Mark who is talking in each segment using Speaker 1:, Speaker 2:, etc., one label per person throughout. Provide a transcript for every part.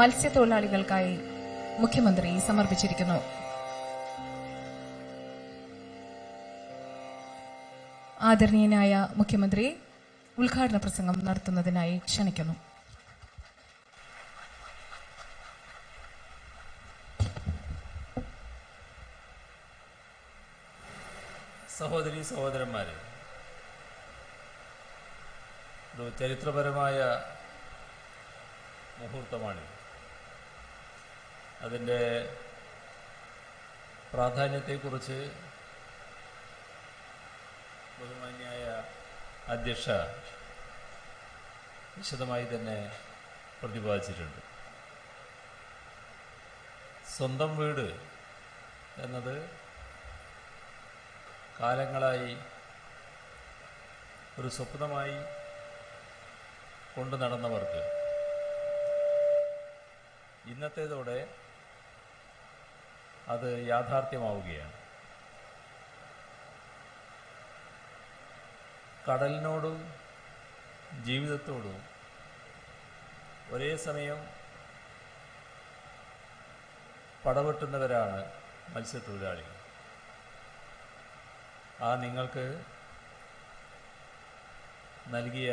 Speaker 1: മത്സ്യത്തൊഴിലാളികൾക്കായി മുഖ്യമന്ത്രി സമർപ്പിച്ചിരിക്കുന്നു. ആദരണീയനായ മുഖ്യമന്ത്രി ഉദ്ഘാടന പ്രസംഗം നടത്തുന്നതിനായി ക്ഷണിക്കുന്നു.
Speaker 2: സഹോദരീ സഹോദരന്മാരെ, ഒരു ചരിത്രപരമായ മുഹൂർത്തമാണ്. അതിൻ്റെ പ്രാധാന്യത്തെക്കുറിച്ച് ബഹുമാന്യായ അധ്യക്ഷ വിശദമായി തന്നെ പ്രതിപാദിച്ചിട്ടുണ്ട്. സ്വന്തം വീട് എന്നത് കാലങ്ങളായി ഒരു സ്വപ്നമായി കൊണ്ടു നടന്നവർക്ക് ഇന്നത്തേതോടെ അത് യാഥാർത്ഥ്യമാവുകയാണ്. കടലിനോടും ജീവിതത്തോടും ഒരേ സമയം പടവെട്ടുന്നവരാണ് മത്സ്യത്തൊഴിലാളികൾ. ആ നിങ്ങൾക്ക് നൽകിയ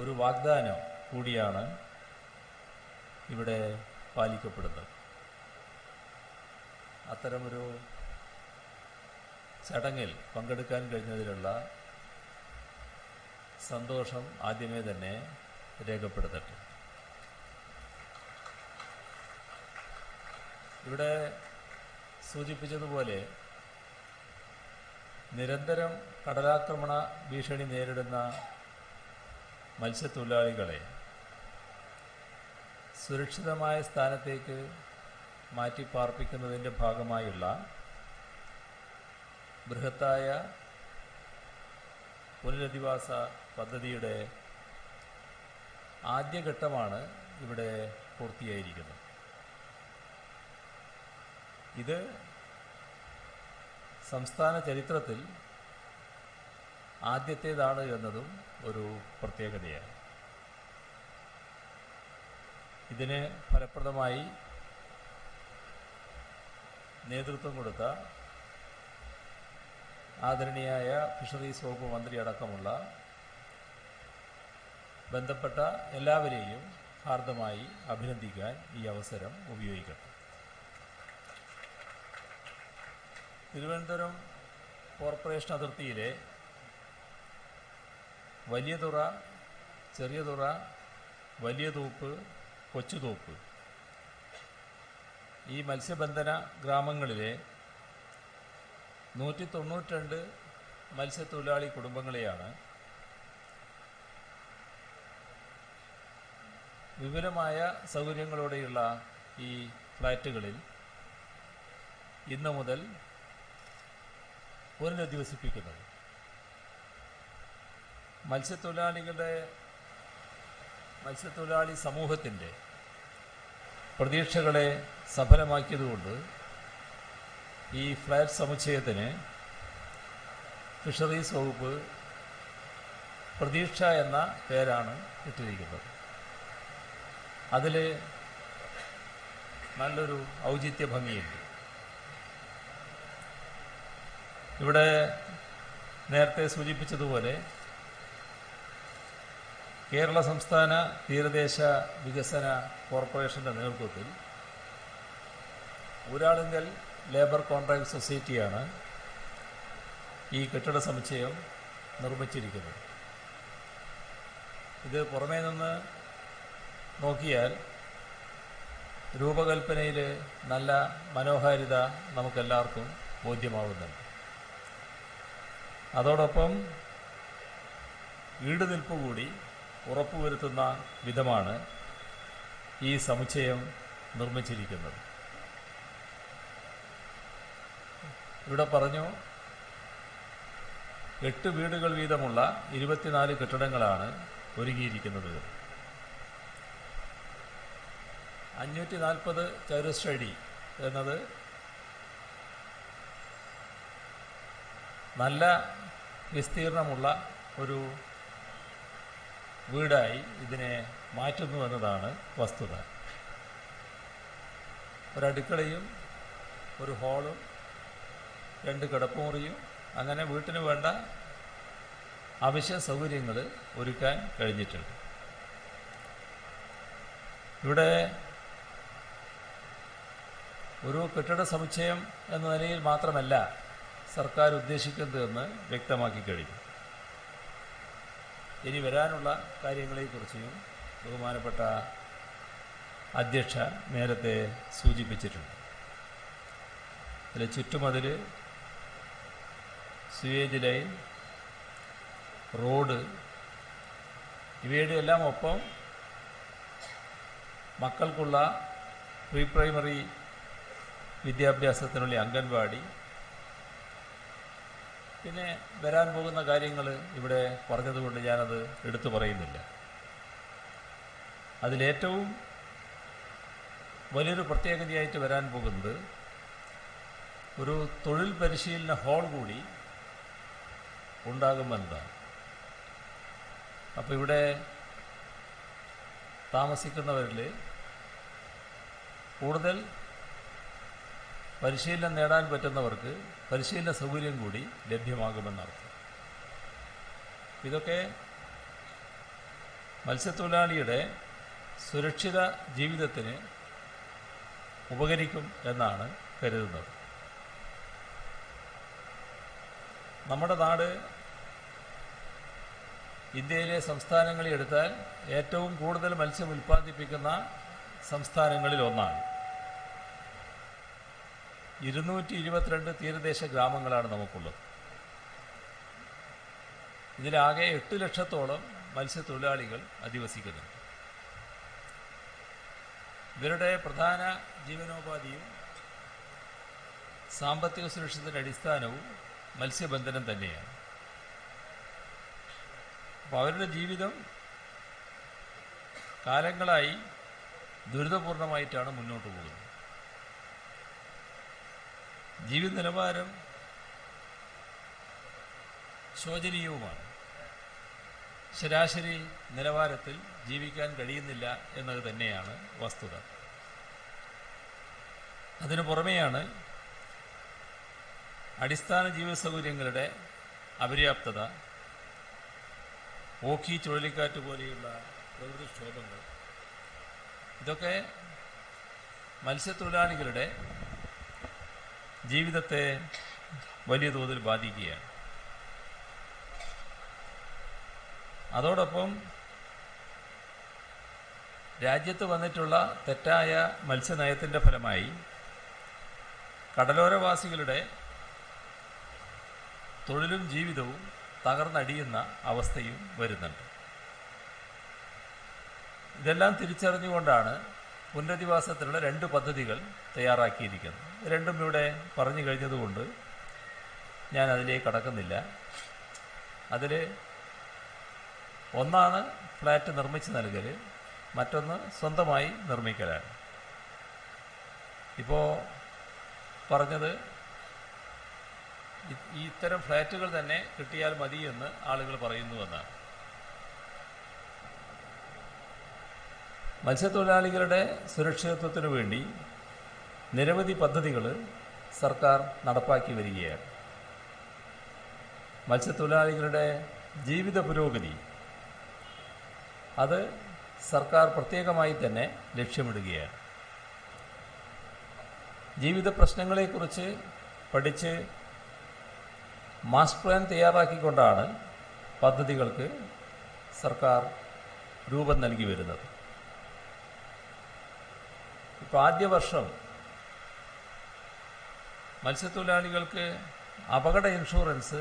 Speaker 2: ഒരു വാഗ്ദാനം കൂടിയാണ് ഇവിടെ പാലിക്കപ്പെടുന്നത്. അത്തരമൊരു ചടങ്ങിൽ പങ്കെടുക്കാൻ കഴിഞ്ഞതിലുള്ള സന്തോഷം ആദ്യമേ തന്നെ രേഖപ്പെടുത്തട്ടെ. ഇവിടെ സൂചിപ്പിച്ചതുപോലെ നിരന്തരം കടലാക്രമണ ഭീഷണി നേരിടുന്ന മത്സ്യത്തൊഴിലാളികളെ സുരക്ഷിതമായ സ്ഥാനത്തേക്ക് മാറ്റിപ്പാർപ്പിക്കുന്നതിൻ്റെ ഭാഗമായുള്ള ബൃഹത്തായ പുനരധിവാസ പദ്ധതിയുടെ ആദ്യഘട്ടമാണ് ഇവിടെ പൂർത്തിയായിരിക്കുന്നത്. ഇത് സംസ്ഥാന ചരിത്രത്തിൽ ആദ്യത്തേതാണ് എന്നതും ഒരു പ്രത്യേകതയാണ്. ഇതിന് ഫലപ്രദമായി നേതൃത്വം കൊടുത്ത ആദരണീയായ ഫിഷറീസ് വകുപ്പ് മന്ത്രി അടക്കമുള്ള ബന്ധപ്പെട്ട എല്ലാവരെയും ഹാർദമായി അഭിനന്ദിക്കാൻ ഈ അവസരം ഉപയോഗിക്കട്ടെ. തിരുവനന്തപുരം കോർപ്പറേഷൻ അതിർത്തിയിലെ വലിയ തുറ, ചെറിയ തുറ, വലിയ തോപ്പ്, കൊച്ചുതോപ്പ് ഈ മത്സ്യബന്ധന ഗ്രാമങ്ങളിലെ 192 മത്സ്യത്തൊഴിലാളി കുടുംബങ്ങളെയാണ് വിപുലമായ സൗകര്യങ്ങളോടെയുള്ള ഈ ഫ്ലാറ്റുകളിൽ ഇന്നു മുതൽ പുനരധിവസിപ്പിക്കുന്നത്. മത്സ്യത്തൊഴിലാളി സമൂഹത്തിൻ്റെ പ്രതീക്ഷകളെ സഫലമാക്കിയതുകൊണ്ട് ഈ ഫ്ലാറ്റ് സമുച്ചയത്തിന് ഫിഷറീസ് വകുപ്പ് പ്രതീക്ഷ എന്ന പേരാണ് ഇട്ടിരിക്കുന്നത്. അതിൽ നല്ലൊരു ഔചിത്യ ഭംഗിയുണ്ട്. ഇവിടെ നേരത്തെ സൂചിപ്പിച്ചതുപോലെ കേരള സംസ്ഥാന തീരദേശ വികസന കോർപ്പറേഷൻ്റെ നേതൃത്വത്തിൽ ഊരാളുങ്കൽ ലേബർ കോൺട്രാക്ട് സൊസൈറ്റിയാണ് ഈ കെട്ടിട സമുച്ചയം നിർമ്മിച്ചിരിക്കുന്നത്. ഇത് പുറമേ നിന്ന് നോക്കിയാൽ രൂപകൽപ്പനയിൽ നല്ല മനോഹാരിത നമുക്കെല്ലാവർക്കും ബോധ്യമാവുന്നുണ്ട്. അതോടൊപ്പം ഈടുനിൽപ്പ് കൂടി ഉറപ്പുവരുത്തുന്ന വിധമാണ് ഈ സമുച്ചയം നിർമ്മിച്ചിരിക്കുന്നത്. ഇവിടെ പറഞ്ഞു 8 വീടുകൾ വീതമുള്ള 24 കെട്ടിടങ്ങളാണ് ഒരുങ്ങിയിരിക്കുന്നത്. 540 ചതുരശ്ര അടി എന്നത് നല്ല വിസ്തീർണമുള്ള ഒരു വീടായി ഇതിനെ മാറ്റുന്നു എന്നതാണ് വസ്തുത. ഒരടുക്കളയും ഒരു ഹാളും 2 കിടപ്പുമുറിയും അങ്ങനെ വീട്ടിന് വേണ്ട അവശ്യ സൗകര്യങ്ങൾ ഒരുക്കാൻ കഴിഞ്ഞിട്ടുണ്ട്. ഇവിടെ ഒരു കെട്ടിട സമുച്ചയം എന്ന നിലയിൽ മാത്രമല്ല സർക്കാർ ഉദ്ദേശിക്കുന്നതെന്ന് വ്യക്തമാക്കി കഴിഞ്ഞു. ഇനി വരാനുള്ള കാര്യങ്ങളെക്കുറിച്ചും ബഹുമാനപ്പെട്ട അധ്യക്ഷ നേരത്തെ സൂചിപ്പിച്ചിട്ടുണ്ട്. അതിൽ ചുറ്റുമതിൽ, സ്യൂവേജ് ലൈൻ, റോഡ് ഇവയുടെ എല്ലാം ഒപ്പം മക്കൾക്കുള്ള പ്രീ പ്രൈമറി വിദ്യാഭ്യാസത്തിനുള്ള അംഗൻവാടി, പിന്നെ വരാൻ പോകുന്ന കാര്യങ്ങൾ ഇവിടെ പറഞ്ഞതുകൊണ്ട് ഞാനത് എടുത്തു പറയുന്നില്ല. അതിലേറ്റവും വലിയൊരു പ്രത്യേകതയായിട്ട് വരാൻ പോകുന്നത് ഒരു തൊഴിൽ പരിശീലന ഹാൾ കൂടി ഉണ്ടാകുമെന്നതാണ്. അപ്പോൾ ഇവിടെ താമസിക്കുന്നവരിൽ കൂടുതൽ പരിശീലനം നേടാൻ പറ്റുന്നവർക്ക് പരിശീലന സൗകര്യം കൂടി ലഭ്യമാകുമെന്നർത്ഥം. ഇതൊക്കെ മത്സ്യത്തൊഴിലാളിയുടെ സുരക്ഷിത ജീവിതത്തിന് ഉപകരിക്കും എന്നാണ് കരുതുന്നത്. നമ്മുടെ നാട് ഇന്ത്യയിലെ സംസ്ഥാനങ്ങളിൽ എടുത്താൽ ഏറ്റവും കൂടുതൽ മത്സ്യം ഉൽപ്പാദിപ്പിക്കുന്ന സംസ്ഥാനങ്ങളിൽ ഒന്നാണ്. 222 തീരദേശ ഗ്രാമങ്ങളാണ് നമുക്കുള്ളത്. ഇതിലാകെ 8 ലക്ഷത്തോളം മത്സ്യത്തൊഴിലാളികൾ അധിവസിക്കുന്നുണ്ട്. ഇവരുടെ പ്രധാന ജീവനോപാധിയും സാമ്പത്തിക സുരക്ഷയുടെ അടിസ്ഥാനവും മത്സ്യബന്ധനം തന്നെയാണ്. അപ്പോൾ അവരുടെ ജീവിതം കാലങ്ങളായി ദുരിതപൂർണമായിട്ടാണ് മുന്നോട്ട് പോകുന്നത്. ജീവിത നിലവാരം ശോചനീയവുമാണ്. ശരാശരി നിലവാരത്തിൽ ജീവിക്കാൻ കഴിയുന്നില്ല എന്നത് തന്നെയാണ് വസ്തുത. അതിനു പുറമെയാണ് അടിസ്ഥാന ജീവിത സൗകര്യങ്ങളുടെ അപര്യാപ്തത, ഓഖി ചുഴലിക്കാറ്റ് പോലെയുള്ള പ്രകൃതിക്ഷോഭങ്ങൾ. ഇതൊക്കെ മത്സ്യത്തൊഴിലാളികളുടെ ജീവിതത്തെ വലിയ തോതിൽ ബാധിക്കുകയാണ്. അതോടൊപ്പം രാജ്യത്ത് വന്നിട്ടുള്ള തെറ്റായ മത്സ്യനയത്തിൻ്റെ ഫലമായി കടലോരവാസികളുടെ തൊഴിലും ജീവിതവും തകർന്നടിയുന്ന അവസ്ഥയും വരുന്നുണ്ട്. ഇതെല്ലാം തിരിച്ചറിഞ്ഞുകൊണ്ടാണ് പുനരധിവാസത്തിനുള്ള 2 പദ്ധതികൾ തയ്യാറാക്കിയിരിക്കുന്നത്. രണ്ടും ഇവിടെ പറഞ്ഞു കഴിഞ്ഞതുകൊണ്ട് ഞാൻ അതിലേക്ക് കടക്കുന്നില്ല. അതിൽ ഒന്നാണ് ഫ്ലാറ്റ് നിർമ്മിച്ച് നൽകൽ, മറ്റൊന്ന് സ്വന്തമായി നിർമ്മിക്കലാണ്. ഇപ്പോൾ പറഞ്ഞത് ഇത്തരം ഫ്ലാറ്റുകൾ തന്നെ കിട്ടിയാൽ മതിയെന്ന് ആളുകൾ പറയുന്നുവെന്നാണ്. മത്സ്യത്തൊഴിലാളികളുടെ സുരക്ഷിതത്വത്തിനു വേണ്ടി നിരവധി പദ്ധതികൾ സർക്കാർ നടപ്പാക്കി വരികയാണ്. മത്സ്യത്തൊഴിലാളികളുടെ ജീവിത പുരോഗതി അത് സർക്കാർ പ്രത്യേകമായി തന്നെ ലക്ഷ്യമിടുകയാണ്. ജീവിത പ്രശ്നങ്ങളെക്കുറിച്ച് പഠിച്ച് മാസ്റ്റർ പ്ലാൻ തയ്യാറാക്കിക്കൊണ്ടാണ് പദ്ധതികൾക്ക് സർക്കാർ രൂപം നൽകി വരുന്നത്. ഇപ്പോൾ ആദ്യ വർഷം മത്സ്യത്തൊഴിലാളികൾക്ക് അപകട ഇൻഷുറൻസ്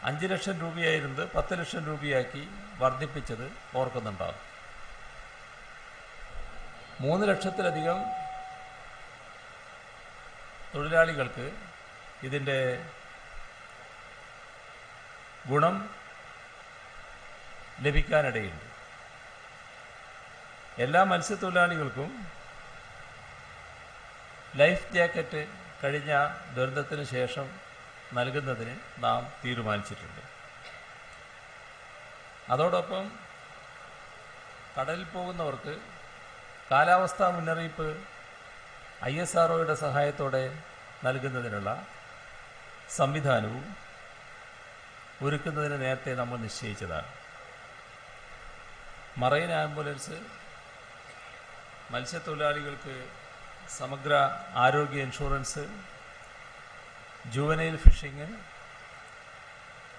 Speaker 2: 5 ലക്ഷം രൂപയായിരുന്നത് 10 ലക്ഷം രൂപയാക്കി വർദ്ധിപ്പിച്ചത് ഓർക്കുന്നുണ്ടാകും. 3 ലക്ഷത്തിലധികം തൊഴിലാളികൾക്ക് ഇതിൻ്റെ ഗുണം ലഭിക്കാനിടയുണ്ട്. എല്ലാ മത്സ്യത്തൊഴിലാളികൾക്കും ലൈഫ് ജാക്കറ്റ് കഴിഞ്ഞ ദുരന്തത്തിന് ശേഷം നൽകുന്നതിന് നാം തീരുമാനിച്ചിട്ടുണ്ട്. അതോടൊപ്പം കടലിൽ പോകുന്നവർക്ക് കാലാവസ്ഥാ മുന്നറിയിപ്പ് ISROയുടെ സഹായത്തോടെ നൽകുന്നതിനുള്ള സംവിധാനവും ഒരുക്കുന്നതിന് നേരത്തെ നമ്മൾ നിശ്ചയിച്ചതാണ്. മറൈൻ ആംബുലൻസ്, മത്സ്യത്തൊഴിലാളികൾക്ക് സമഗ്ര ആരോഗ്യ ഇൻഷുറൻസ്, ജുവനൈൽ ഫിഷിംഗ്,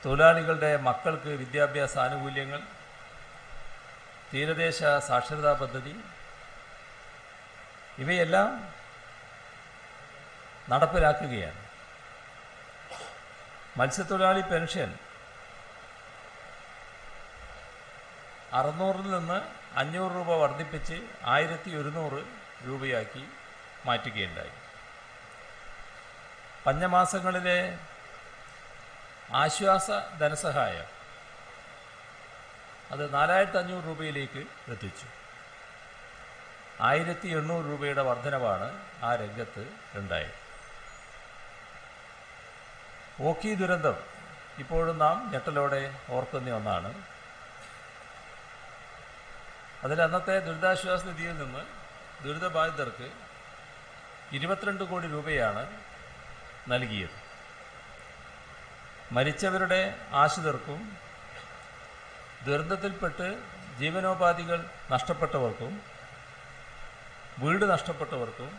Speaker 2: തൊഴിലാളികളുടെ മക്കൾക്ക് വിദ്യാഭ്യാസ ആനുകൂല്യങ്ങൾ, തീരദേശ സാക്ഷരതാ പദ്ധതി, ഇവയെല്ലാം നടപ്പിലാക്കുകയാണ്. മത്സ്യത്തൊഴിലാളി പെൻഷൻ 600 നിന്ന് 500 രൂപ വർദ്ധിപ്പിച്ച് 1100 രൂപയാക്കി മാറ്റുകയുണ്ടായി. പഞ്ഞമാസങ്ങളിലെ ആശ്വാസ ധനസഹായം അത് 4500 രൂപയിലേക്ക് എത്തിച്ചു. 1800 രൂപയുടെ വർധനവാണ് ആ രംഗത്ത് ഉണ്ടായത്. ഓഖി ദുരന്തം ഇപ്പോഴും നാം ഞെട്ടലോടെ ഓർക്കുന്ന ഒന്നാണ്. അതിൽ അന്നത്തെ ദുരിതാശ്വാസ നിധിയിൽ നിന്ന് ദുരിതബാധിതർക്ക് 22 കോടി രൂപയാണ് നൽകിയത്. മരിച്ചവരുടെ ആശ്രിതർക്കും ദുരന്തത്തിൽപ്പെട്ട് ജീവനോപാധികൾ നഷ്ടപ്പെട്ടവർക്കും വീട് നഷ്ടപ്പെട്ടവർക്കും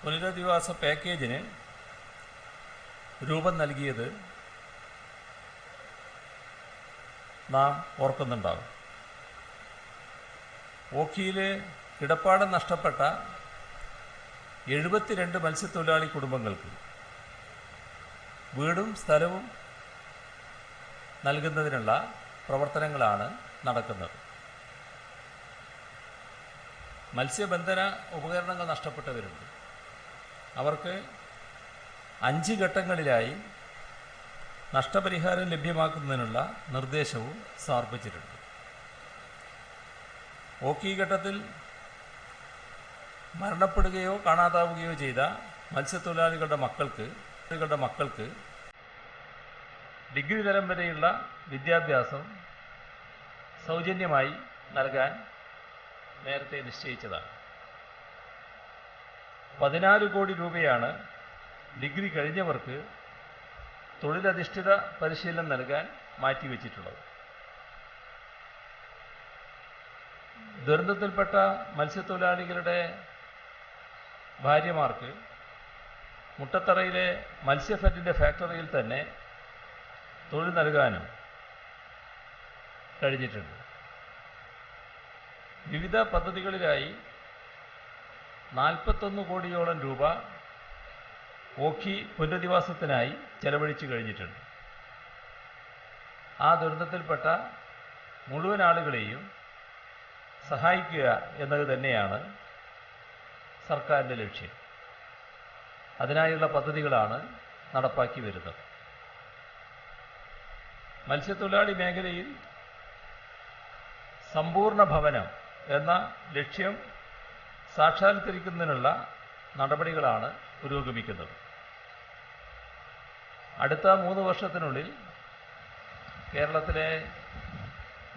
Speaker 2: പുനരധിവാസ പാക്കേജിന് രൂപം നൽകിയത് നാം ഓർക്കുന്നുണ്ടാകും. ഓഖിയിൽ കിടപ്പാടം നഷ്ടപ്പെട്ട 72 മത്സ്യത്തൊഴിലാളി കുടുംബങ്ങൾക്ക് വീടും സ്ഥലവും നൽകുന്നതിനുള്ള പ്രവർത്തനങ്ങളാണ് നടക്കുന്നത്. മത്സ്യബന്ധന ഉപകരണങ്ങൾ നഷ്ടപ്പെട്ടവരുണ്ട്. അവർക്ക് 5 ഘട്ടങ്ങളിലായി നഷ്ടപരിഹാരം ലഭ്യമാക്കുന്നതിനുള്ള നിർദ്ദേശവും സമർപ്പിച്ചിട്ടുണ്ട്. ഓഖി ഘട്ടത്തിൽ മരണപ്പെടുകയോ കാണാതാവുകയോ ചെയ്ത മത്സ്യത്തൊഴിലാളികളുടെ മക്കൾക്ക് ഡിഗ്രി തലം വരെയുള്ള വിദ്യാഭ്യാസം സൗജന്യമായി നൽകാൻ നേരത്തെ നിശ്ചയിച്ചതാണ്. 14 കോടി രൂപയാണ് ഡിഗ്രി കഴിഞ്ഞവർക്ക് തൊഴിലധിഷ്ഠിത പരിശീലനം നൽകാൻ മാറ്റിവെച്ചിട്ടുള്ളത്. ദുരന്തത്തിൽപ്പെട്ട മത്സ്യത്തൊഴിലാളികളുടെ ഭാര്യമാർക്ക് മുട്ടത്തറയിലെ മത്സ്യഫെഡിൻ്റെ ഫാക്ടറിയിൽ തന്നെ തൊഴിൽ നൽകാനും കഴിഞ്ഞിട്ടുണ്ട്. വിവിധ പദ്ധതികളിലായി 41 കോടിയോളം രൂപ ഓഖി പുനരധിവാസത്തിനായി ചെലവഴിച്ചു കഴിഞ്ഞിട്ടുണ്ട്. ആ ദുരന്തത്തിൽപ്പെട്ട മുഴുവൻ ആളുകളെയും സഹായിക്കുക എന്നത് തന്നെയാണ് സർക്കാരിൻ്റെ ലക്ഷ്യം. അതിനായുള്ള പദ്ധതികളാണ് നടപ്പാക്കി വരുന്നത്. മത്സ്യത്തൊഴിലാളി മേഖലയിൽ സമ്പൂർണ്ണ ഭവനം എന്ന ലക്ഷ്യം സാക്ഷാത്കരിക്കുന്നതിനുള്ള നടപടികളാണ് പുരോഗമിക്കുന്നത്. അടുത്ത 3 വർഷത്തിനുള്ളിൽ കേരളത്തിലെ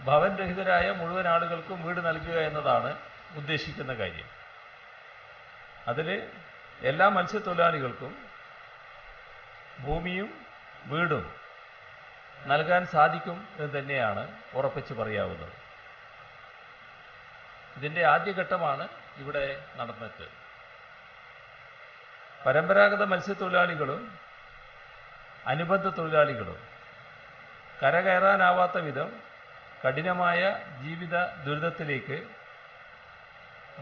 Speaker 2: ഭവൻ രഹിതരായ മുഴുവൻ ആളുകൾക്കും വീട് നൽകുക എന്നതാണ് ഉദ്ദേശിക്കുന്ന കാര്യം. അതിൽ എല്ലാ മത്സ്യത്തൊഴിലാളികൾക്കും ഭൂമിയും വീടും നൽകാൻ സാധിക്കും എന്ന് തന്നെയാണ് ഉറപ്പിച്ച് പറയാവുന്നത്. ഇതിൻ്റെ ആദ്യഘട്ടമാണ് ഇവിടെ നടന്നത്. പരമ്പരാഗത മത്സ്യത്തൊഴിലാളികളും അനുബന്ധ തൊഴിലാളികളും കരകയറാനാവാത്ത വിധം കഠിനമായ ജീവിത ദുരിതത്തിലേക്ക്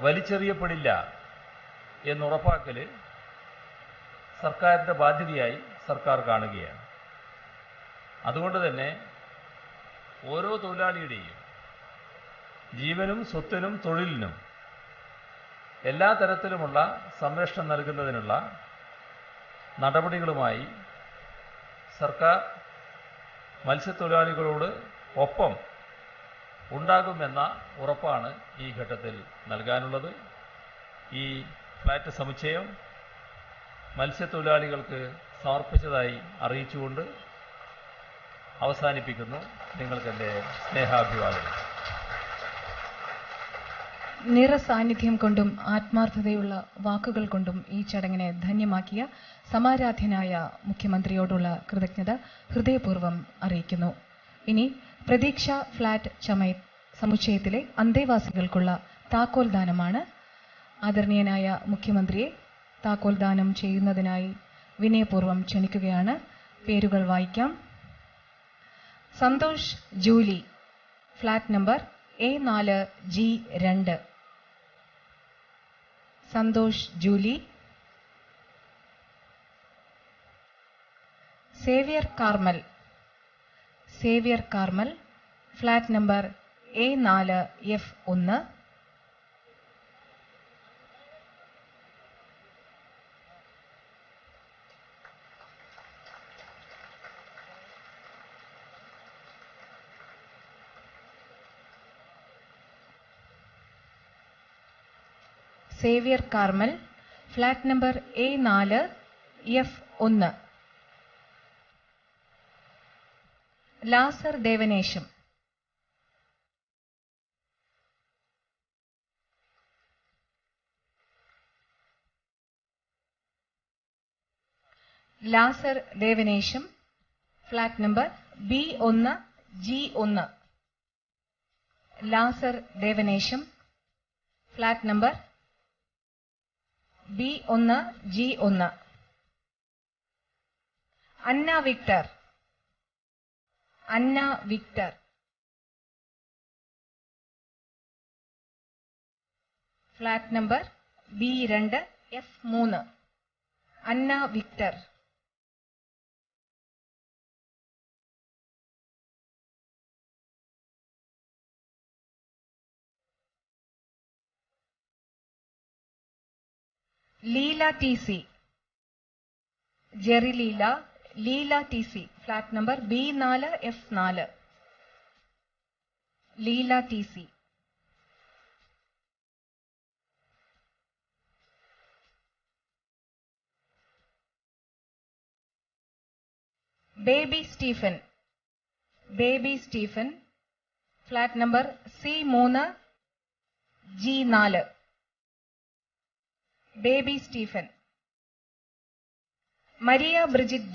Speaker 2: വലിച്ചെറിയപ്പെടില്ല എന്നുറപ്പാക്കൽ സർക്കാരിൻ്റെ ബാധ്യതയായി സർക്കാർ കാണുകയാണ്. അതുകൊണ്ട് തന്നെ ഓരോ തൊഴിലാളിയുടെയും ജീവനും സ്വത്തിനും തൊഴിലിനും എല്ലാ തരത്തിലുമുള്ള സംരക്ഷണം നൽകുന്നതിനുള്ള നടപടികളുമായി സർക്കാർ മത്സ്യത്തൊഴിലാളികളോട് ഒപ്പം ഉണ്ടാകുമെന്ന ഉറപ്പാണ് ഈ ഘട്ടത്തിൽ നൽകാനുള്ളത്. ഈ ഫ്ലാറ്റ് സമുച്ചയം മത്സ്യത്തൊഴിലാളികൾക്ക് സമർപ്പിച്ചതായി അറിയിച്ചുകൊണ്ട് അവസാനിപ്പിക്കുന്നു. നിങ്ങൾക്കെൻ്റെ സ്നേഹാഭിവാദനം.
Speaker 1: നിറസാന്നിധ്യം കൊണ്ടും ആത്മാർത്ഥതയുള്ള വാക്കുകൾ കൊണ്ടും ഈ ചടങ്ങിനെ ധന്യമാക്കിയ സമാരാധ്യനായ മുഖ്യമന്ത്രിയോടുള്ള കൃതജ്ഞത ഹൃദയപൂർവ്വം അറിയിക്കുന്നു. ഇനി പ്രതീക്ഷ ഫ്ളാറ്റ് സമുച്ചയത്തിലെ അന്തേവാസികൾക്കുള്ള താക്കോൽ ദാനമാണ്. ആദരണീയനായ മുഖ്യമന്ത്രിയെ താക്കോൽ ദാനം ചെയ്യുന്നതിനായി വിനയപൂർവ്വം ക്ഷണിക്കുകയാണ്. പേരുകൾ വായിക്കാം. Santosh Julie, flat number A4G2. Santosh Julie. Xavier Carmel, flat number A4F1. Xavier Carmel, flat number A4F1. Lazar Devanesam, flat number B1G1. Lazar Devanesam, flat number B1G1. Anna Victor, flat number B2F3. Anna Victor. Leela TC, Leela TC, flat number B4F4. Leela TC. Baby Stephen, flat number C3G4. Baby Stephen. Maria Bridget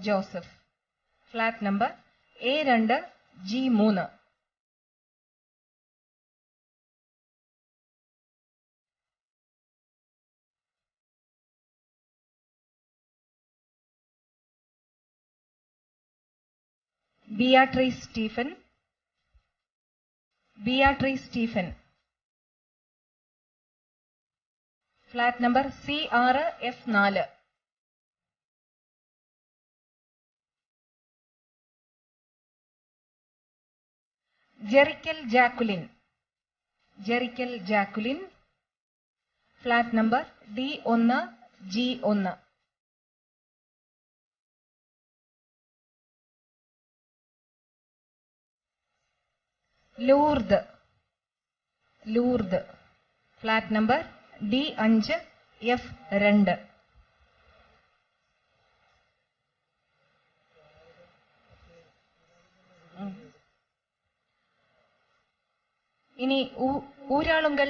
Speaker 1: Joseph, flat number A2G3. Beatrice Stephen, flat number C6F4. ജെറിക്കൽ Jacqueline, flat number D1G1. Lourdes, flat number D5F2. ഇനി ഊരാളുങ്കൽ